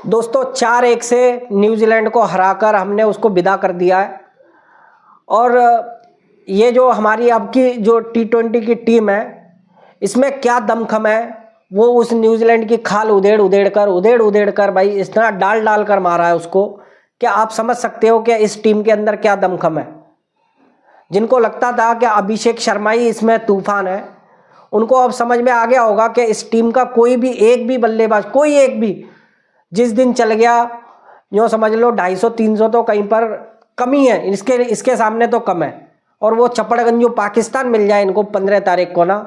दोस्तों 4-1 से न्यूजीलैंड को हराकर हमने उसको विदा कर दिया है। और ये जो हमारी अब की जो T20 की टीम है, इसमें क्या दमखम है, वो उस न्यूजीलैंड की खाल उधेड़ कर भाई इतना डाल कर मारा है उसको। क्या आप समझ सकते हो कि इस टीम के अंदर क्या दमखम है? जिनको लगता था कि अभिषेक शर्मा ही इसमें तूफान है, उनको अब समझ में आ गया होगा कि इस टीम का कोई भी एक भी बल्लेबाज, कोई एक भी जिस दिन चल गया, यूँ समझ लो 250-300 तो कहीं पर कमी है, इसके सामने तो कम है। और वो चपड़गंजू पाकिस्तान मिल जाए इनको 15 तारीख को ना,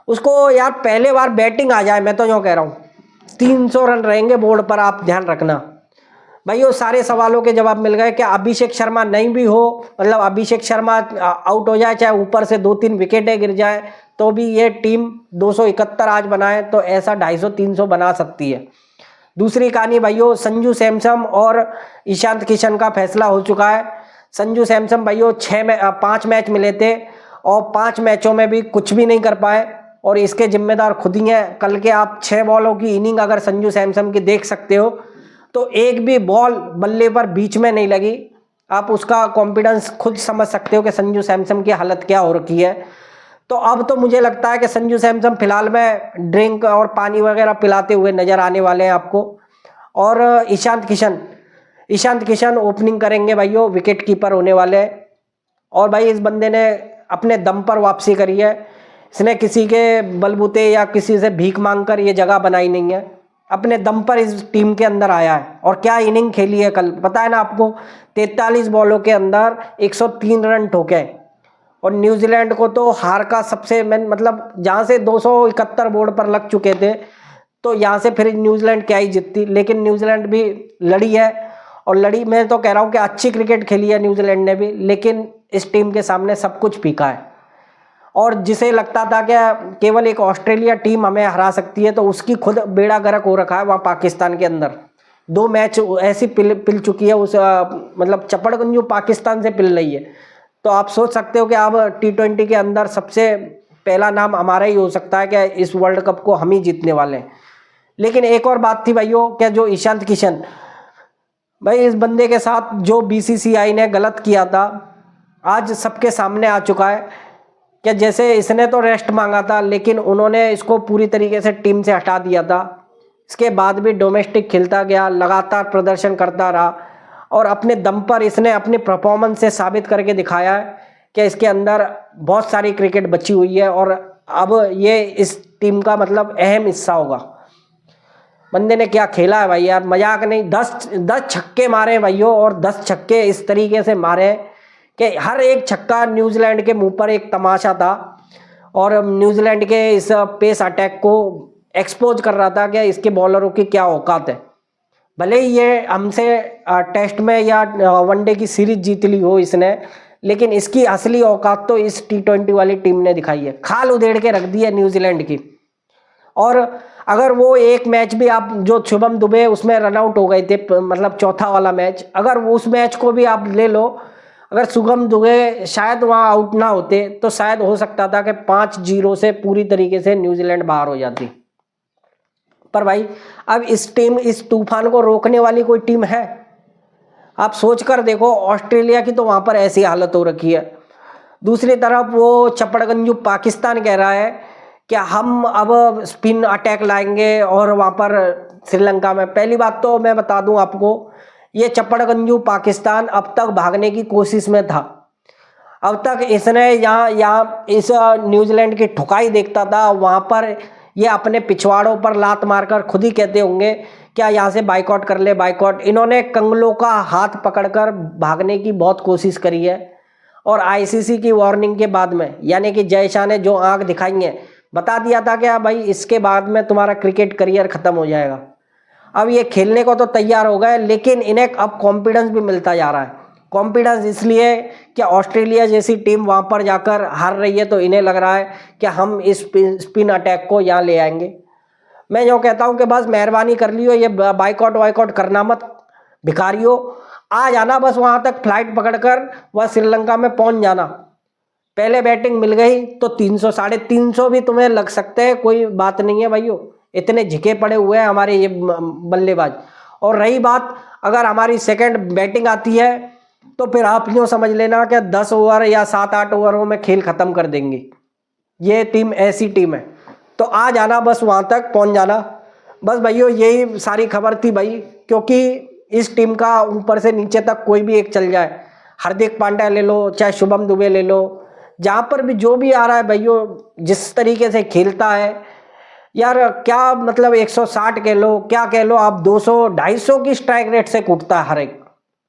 उसको यार पहले बार बैटिंग आ जाए, मैं तो यूँ कह रहा हूँ 300 रन रहेंगे बोर्ड पर, आप ध्यान रखना भाई। वो सारे सवालों के जवाब मिल गए कि अभिषेक शर्मा नहीं भी हो, मतलब अभिषेक शर्मा आउट हो जाए, चाहे ऊपर से 2-3 विकेटें गिर जाए, तो भी ये टीम 271 आज बनाए तो ऐसा 250-300 बना सकती है। दूसरी कहानी भाइयों, संजू सैमसन और ईशांत किशन का फैसला हो चुका है। संजू सैमसन भाइयों 5 मैच मिले थे और 5 मैचों में भी कुछ भी नहीं कर पाए, और इसके जिम्मेदार खुद ही हैं। कल के आप 6 बॉलों की इनिंग अगर संजू सैमसन की देख सकते हो, तो एक भी बॉल बल्ले पर बीच में नहीं लगी। आप उसका कॉन्फिडेंस खुद समझ सकते हो कि संजू सैमसन की हालत क्या हो रखी है। तो अब तो मुझे लगता है कि संजू सैमसन फिलहाल में ड्रिंक और पानी वगैरह पिलाते हुए नजर आने वाले हैं आपको। और ईशांत किशन ओपनिंग करेंगे भाइयों, विकेट कीपर होने वाले हैं। और भाई इस बंदे ने अपने दम पर वापसी करी है, इसने किसी के बलबूते या किसी से भीख मांगकर ये जगह बनाई नहीं है, अपने दम पर इस टीम के अंदर आया है। और क्या इनिंग खेली है कल, पता है ना आपको, 43 बॉलों के अंदर 103 रन ठोके। और न्यूजीलैंड को तो हार का सबसे मतलब जहाँ से 271 बोर्ड पर लग चुके थे, तो यहाँ से फिर न्यूजीलैंड क्या ही जीतती। लेकिन न्यूजीलैंड भी लड़ी है, और लड़ी, मैं तो कह रहा हूँ कि अच्छी क्रिकेट खेली है न्यूजीलैंड ने भी, लेकिन इस टीम के सामने सब कुछ फीका है। और जिसे लगता था कि केवल एक ऑस्ट्रेलिया टीम हमें हरा सकती है, तो उसकी खुद बेड़ा गर्क हो रखा है वहाँ पाकिस्तान के अंदर। 2 मैच ऐसी पिल चुकी है उस मतलब चपड़गंजू पाकिस्तान से पिल रही है। तो आप सोच सकते हो कि अब T20 के अंदर सबसे पहला नाम हमारा ही हो सकता है कि इस वर्ल्ड कप को हम ही जीतने वाले हैं। लेकिन एक और बात थी भाइयों, क्या जो ईशांत किशन भाई, इस बंदे के साथ जो BCCI ने गलत किया था आज सबके सामने आ चुका है। क्या जैसे इसने तो रेस्ट मांगा था, लेकिन उन्होंने इसको पूरी तरीके से टीम से हटा दिया था। इसके बाद भी डोमेस्टिक खेलता गया, लगातार प्रदर्शन करता रहा, और अपने दम पर इसने अपनी परफॉर्मेंस से साबित करके दिखाया है कि इसके अंदर बहुत सारी क्रिकेट बची हुई है, और अब ये इस टीम का मतलब अहम हिस्सा होगा। बंदे ने क्या खेला है भाई यार, मजाक नहीं। 10 छक्के मारे भाइयों, और 10 छक्के इस तरीके से मारे कि हर एक छक्का न्यूजीलैंड के मुंह पर एक तमाशा था, और न्यूजीलैंड के इस पेस अटैक को एक्सपोज कर रहा था कि इसके बॉलरों की क्या औकात है। भले ही ये हमसे टेस्ट में या वनडे की सीरीज जीत ली हो इसने, लेकिन इसकी असली औकात तो इस T20 वाली टीम ने दिखाई है। खाल उधेड़ के रख दी है न्यूजीलैंड की। और अगर वो एक मैच भी आप, जो शुभम दुबे उसमें रन आउट हो गए थे, मतलब चौथा वाला मैच, अगर उस मैच को भी आप ले लो, अगर शुभम दुबे शायद वहाँ आउट ना होते, तो शायद हो सकता था कि 5-0 से पूरी तरीके से न्यूजीलैंड बाहर हो जाती। पर भाई अब इस तूफान को रोकने वाली कोई टीम है? आप सोच कर देखो, ऑस्ट्रेलिया की तो वहाँ पर ऐसी हालत हो रखी है। दूसरी तरफ वो चपड़गंजू पाकिस्तान कह रहा है कि हम अब स्पिन अटैक लाएंगे, और वहाँ पर श्रीलंका में, पहली बात तो मैं बता दूं आपको, ये चपड़गंजू पाकिस्तान अब तक भागने की कोशिश में था। अब तक इसने यहाँ इस न्यूजीलैंड की ठुकाई देखता था, वहाँ पर ये अपने पिछवाड़ों पर लात मारकर खुद ही कहते होंगे क्या यहाँ से बाइकआउट कर ले, बाइकआउट। इन्होंने कंगलों का हाथ पकड़कर भागने की बहुत कोशिश करी है, और ICC की वार्निंग के बाद में, यानी कि जय शाह ने जो आंख दिखाई है, बता दिया था कि भाई इसके बाद में तुम्हारा क्रिकेट करियर खत्म हो जाएगा। अब ये खेलने को तो तैयार हो गए, लेकिन इन्हें अब कॉन्फिडेंस भी मिलता जा रहा है। कॉन्फिडेंस इसलिए कि ऑस्ट्रेलिया जैसी टीम वहाँ पर जाकर हार रही है, तो इन्हें लग रहा है कि हम इस स्पिन अटैक को यहाँ ले आएंगे। मैं यूँ कहता हूँ कि बस मेहरबानी कर लियो, ये बाइकआउट करना मत, भिखारियों। आ जाना बस वहाँ तक, फ्लाइट पकड़कर वह श्रीलंका में पहुँच जाना। पहले बैटिंग मिल गई तो 300 350 भी तुम्हें लग सकते हैं, कोई बात नहीं है भाइयों। इतने झिके पड़े हुए हैं हमारे ये बल्लेबाज। और रही बात अगर हमारी सेकंड बैटिंग आती है तो फिर आप यूँ समझ लेना कि 10 ओवर या 7-8 ओवरों में खेल ख़त्म कर देंगी। ये टीम ऐसी टीम है। तो आ जाना बस वहाँ तक पहुँच जाना। बस भाइयों यही सारी खबर थी भाई, क्योंकि इस टीम का ऊपर से नीचे तक कोई भी एक चल जाए, हार्दिक पांड्या ले लो चाहे शुभम दुबे ले लो, जहाँ पर भी जो भी आ रहा है भाइयों, जिस तरीके से खेलता है यार, क्या मतलब 160 कह लो क्या कह लो आप, 200-250 की स्ट्राइक रेट से कूटता है हर एक।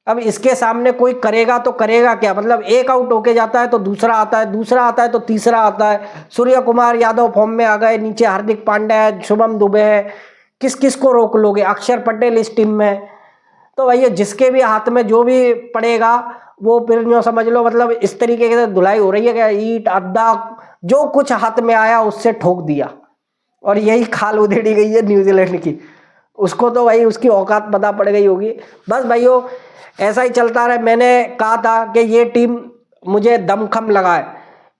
अब इसके सामने कोई करेगा तो करेगा क्या, मतलब एक आउट होके जाता है तो दूसरा आता है, दूसरा आता है तो तीसरा आता है। सूर्य कुमार यादव फॉर्म में आ गए, नीचे हार्दिक पांड्या है, शुभम दुबे है, किस किस को रोक लोगे, अक्षर पटेल इस टीम में। तो भैया जिसके भी हाथ में जो भी पड़ेगा वो फिर यूँ समझ लो मतलब इस तरीके से धुलाई हो रही है कि ईंट अद्दा जो कुछ हाथ में आया उससे ठोक दिया, और यही खाल उधेड़ी गई है न्यूजीलैंड की। उसको तो भाई उसकी औकात पता पड़ गई होगी। बस भाइयों ऐसा ही चलता रहे। मैंने कहा था कि ये टीम मुझे दमखम लगा है,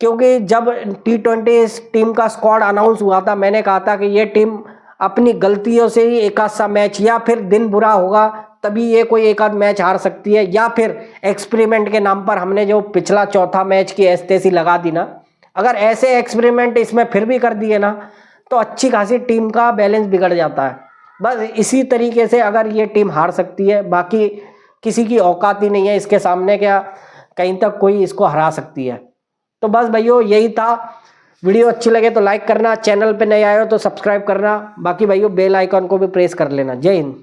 क्योंकि जब T20 टीम का स्क्वाड अनाउंस हुआ था मैंने कहा था कि ये टीम अपनी गलतियों से ही एक आध सा मैच, या फिर दिन बुरा होगा तभी ये कोई एक आध मैच हार सकती है, या फिर एक्सपेरिमेंट के नाम पर हमने जो पिछला चौथा मैच की ऐसी तैसी लगा दी ना, अगर ऐसे एक्सपेरिमेंट इसमें फिर भी कर दिए ना तो अच्छी खासी टीम का बैलेंस बिगड़ जाता है। बस इसी तरीके से अगर ये टीम हार सकती है, बाकी किसी की औकात ही नहीं है इसके सामने, क्या कहीं तक कोई इसको हरा सकती है। तो बस भाइयों यही था। वीडियो अच्छी लगे तो लाइक करना, चैनल पे नए आए हो तो सब्सक्राइब करना, बाकी भाइयों बेल आइकन को भी प्रेस कर लेना। जय हिंद।